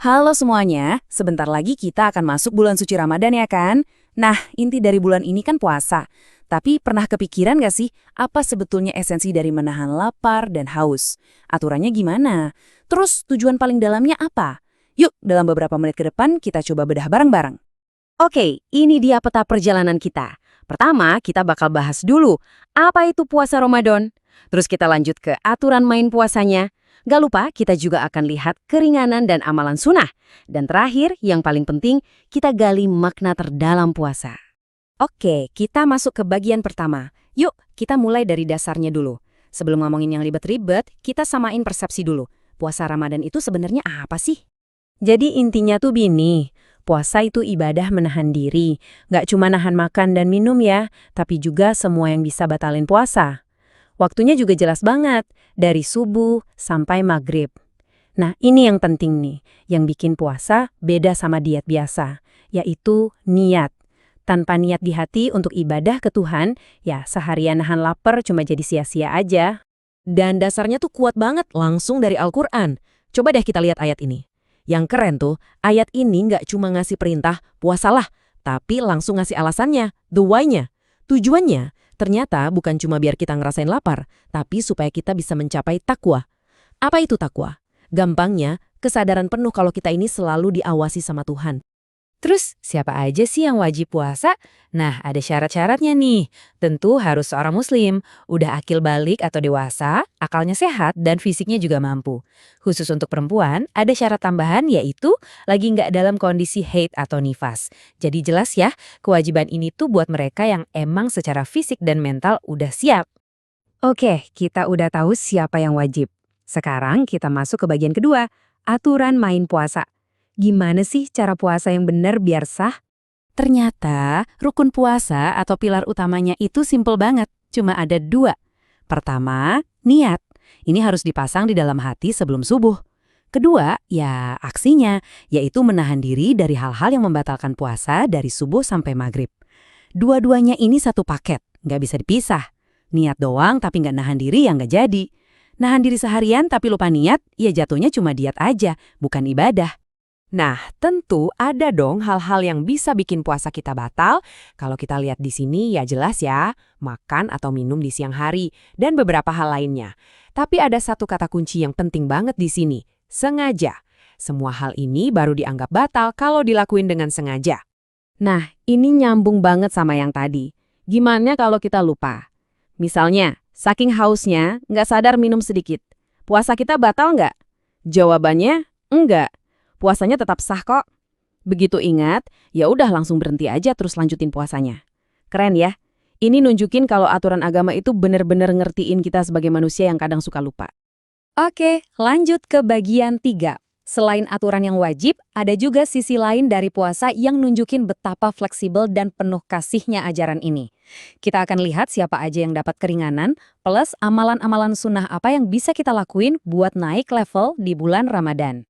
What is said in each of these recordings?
Halo semuanya, sebentar lagi kita akan masuk bulan suci Ramadan ya kan? Nah, inti dari bulan ini kan puasa. Tapi pernah kepikiran gak sih, apa sebetulnya esensi dari menahan lapar dan haus? Aturannya gimana? Terus tujuan paling dalamnya apa? Yuk, dalam beberapa menit ke depan kita coba bedah bareng-bareng. Oke, ini dia peta perjalanan kita. Pertama, kita bakal bahas dulu apa itu puasa Ramadan. Terus kita lanjut ke aturan main puasanya. Gak lupa, kita juga akan lihat keringanan dan amalan sunnah. Dan terakhir, yang paling penting, kita gali makna terdalam puasa. Oke, kita masuk ke bagian pertama. Yuk, kita mulai dari dasarnya dulu. Sebelum ngomongin yang ribet-ribet, kita samain persepsi dulu. Puasa Ramadan itu sebenarnya apa sih? Jadi intinya tuh gini, puasa itu ibadah menahan diri. Nggak cuma nahan makan dan minum ya, tapi juga semua yang bisa batalin puasa. Waktunya juga jelas banget, dari subuh sampai maghrib. Nah, ini yang penting nih, yang bikin puasa beda sama diet biasa, yaitu niat. Tanpa niat di hati untuk ibadah ke Tuhan, ya seharian nahan lapar cuma jadi sia-sia aja. Dan dasarnya tuh kuat banget, langsung dari Al-Quran. Coba deh kita lihat ayat ini. Yang keren tuh, ayat ini nggak cuma ngasih perintah, puasalah, tapi langsung ngasih alasannya, the why-nya. Tujuannya, ternyata bukan cuma biar kita ngerasain lapar, tapi supaya kita bisa mencapai takwa. Apa itu takwa? Gampangnya, kesadaran penuh kalau kita ini selalu diawasi sama Tuhan. Terus, siapa aja sih yang wajib puasa? Nah, ada syarat-syaratnya nih. Tentu harus seorang muslim, udah akil balik atau dewasa, akalnya sehat, dan fisiknya juga mampu. Khusus untuk perempuan, ada syarat tambahan yaitu lagi nggak dalam kondisi haid atau nifas. Jadi jelas ya, kewajiban ini tuh buat mereka yang emang secara fisik dan mental udah siap. Oke, kita udah tahu siapa yang wajib. Sekarang kita masuk ke bagian kedua, aturan main puasa. Gimana sih cara puasa yang benar biar sah? Ternyata, rukun puasa atau pilar utamanya itu simple banget, cuma ada 2. Pertama, niat. Ini harus dipasang di dalam hati sebelum subuh. Kedua, ya aksinya, yaitu menahan diri dari hal-hal yang membatalkan puasa dari subuh sampai maghrib. Dua-duanya ini satu paket, nggak bisa dipisah. Niat doang tapi nggak nahan diri ya nggak jadi. Nahan diri seharian tapi lupa niat, ya jatuhnya cuma diet aja, bukan ibadah. Nah, tentu ada dong hal-hal yang bisa bikin puasa kita batal. Kalau kita lihat di sini ya jelas ya, makan atau minum di siang hari, dan beberapa hal lainnya. Tapi ada satu kata kunci yang penting banget di sini, sengaja. Semua hal ini baru dianggap batal kalau dilakuin dengan sengaja. Nah, ini nyambung banget sama yang tadi. Gimana kalau kita lupa? Misalnya, saking hausnya, nggak sadar minum sedikit. Puasa kita batal nggak? Jawabannya, enggak. Puasanya tetap sah kok. Begitu ingat, ya udah langsung berhenti aja terus lanjutin puasanya. Keren ya? Ini nunjukin kalau aturan agama itu bener-bener ngertiin kita sebagai manusia yang kadang suka lupa. Oke, lanjut ke bagian 3. Selain aturan yang wajib, ada juga sisi lain dari puasa yang nunjukin betapa fleksibel dan penuh kasihnya ajaran ini. Kita akan lihat siapa aja yang dapat keringanan, plus amalan-amalan sunnah apa yang bisa kita lakuin buat naik level di bulan Ramadan.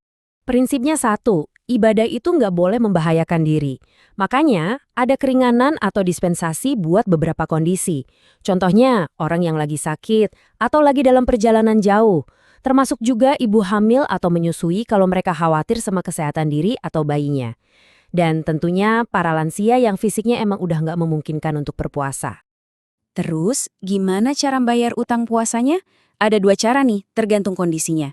Prinsipnya satu, ibadah itu nggak boleh membahayakan diri. Makanya, ada keringanan atau dispensasi buat beberapa kondisi. Contohnya, orang yang lagi sakit atau lagi dalam perjalanan jauh. Termasuk juga ibu hamil atau menyusui kalau mereka khawatir sama kesehatan diri atau bayinya. Dan tentunya para lansia yang fisiknya emang udah nggak memungkinkan untuk berpuasa. Terus, gimana cara bayar utang puasanya? Ada 2 cara nih, tergantung kondisinya.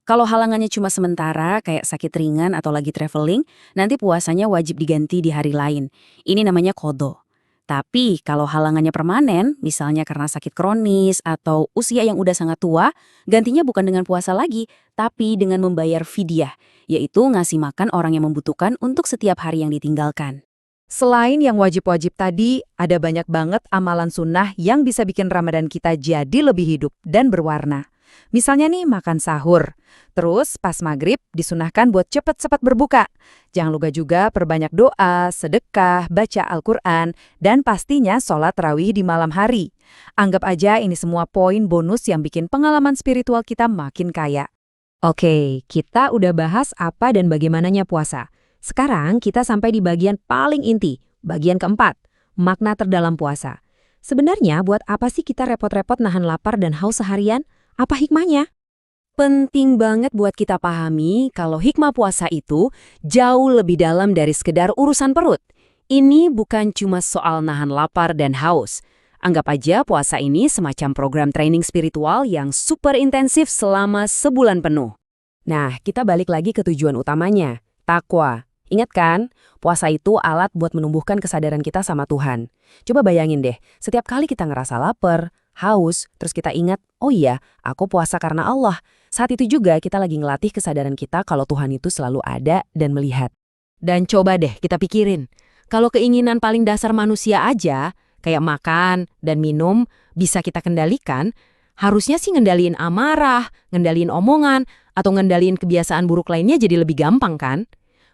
Kalau halangannya cuma sementara, kayak sakit ringan atau lagi traveling, nanti puasanya wajib diganti di hari lain. Ini namanya qadha. Tapi kalau halangannya permanen, misalnya karena sakit kronis atau usia yang udah sangat tua, gantinya bukan dengan puasa lagi, tapi dengan membayar fidyah, yaitu ngasih makan orang yang membutuhkan untuk setiap hari yang ditinggalkan. Selain yang wajib-wajib tadi, ada banyak banget amalan sunnah yang bisa bikin Ramadan kita jadi lebih hidup dan berwarna. Misalnya nih makan sahur, terus pas maghrib disunahkan buat cepet-cepet berbuka. Jangan lupa juga perbanyak doa, sedekah, baca Al-Quran, dan pastinya sholat tarawih di malam hari. Anggap aja ini semua poin bonus yang bikin pengalaman spiritual kita makin kaya. Oke, kita udah bahas apa dan bagaimananya puasa. Sekarang kita sampai di bagian paling inti, bagian keempat, makna terdalam puasa. Sebenarnya buat apa sih kita repot-repot nahan lapar dan haus seharian? Apa hikmahnya? Penting banget buat kita pahami kalau hikmah puasa itu jauh lebih dalam dari sekedar urusan perut. Ini bukan cuma soal nahan lapar dan haus. Anggap aja puasa ini semacam program training spiritual yang super intensif selama sebulan penuh. Nah, kita balik lagi ke tujuan utamanya, takwa. Ingat kan, puasa itu alat buat menumbuhkan kesadaran kita sama Tuhan. Coba bayangin deh, setiap kali kita ngerasa lapar, haus, terus kita ingat, oh iya, aku puasa karena Allah. Saat itu juga kita lagi ngelatih kesadaran kita kalau Tuhan itu selalu ada dan melihat. Dan coba deh kita pikirin, kalau keinginan paling dasar manusia aja, kayak makan dan minum, bisa kita kendalikan, harusnya sih ngendaliin amarah, ngendaliin omongan, atau ngendaliin kebiasaan buruk lainnya jadi lebih gampang kan?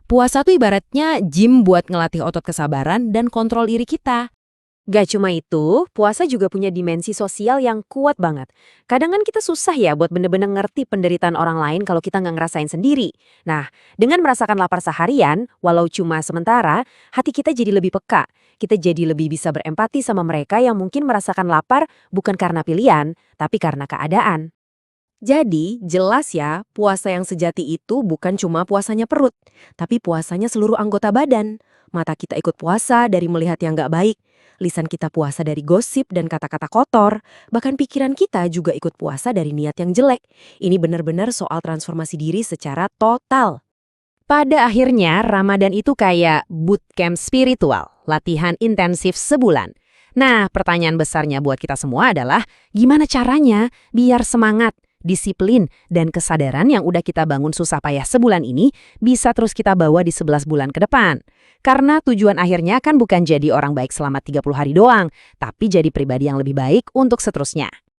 Puasa tuh ibaratnya gym buat ngelatih otot kesabaran dan kontrol iri kita. Gak cuma itu, puasa juga punya dimensi sosial yang kuat banget. Kadang kan kita susah ya buat bener-bener ngerti penderitaan orang lain kalau kita nggak ngerasain sendiri. Nah, dengan merasakan lapar seharian, walau cuma sementara, hati kita jadi lebih peka. Kita jadi lebih bisa berempati sama mereka yang mungkin merasakan lapar bukan karena pilihan, tapi karena keadaan. Jadi, jelas ya, puasa yang sejati itu bukan cuma puasanya perut, tapi puasanya seluruh anggota badan. Mata kita ikut puasa dari melihat yang gak baik, lisan kita puasa dari gosip dan kata-kata kotor, bahkan pikiran kita juga ikut puasa dari niat yang jelek. Ini benar-benar soal transformasi diri secara total. Pada akhirnya, Ramadan itu kayak bootcamp spiritual, latihan intensif sebulan. Nah, pertanyaan besarnya buat kita semua adalah, gimana caranya biar semangat, disiplin, dan kesadaran yang udah kita bangun susah payah sebulan ini bisa terus kita bawa di 11 bulan ke depan. Karena tujuan akhirnya kan bukan jadi orang baik selama 30 hari doang, tapi jadi pribadi yang lebih baik untuk seterusnya.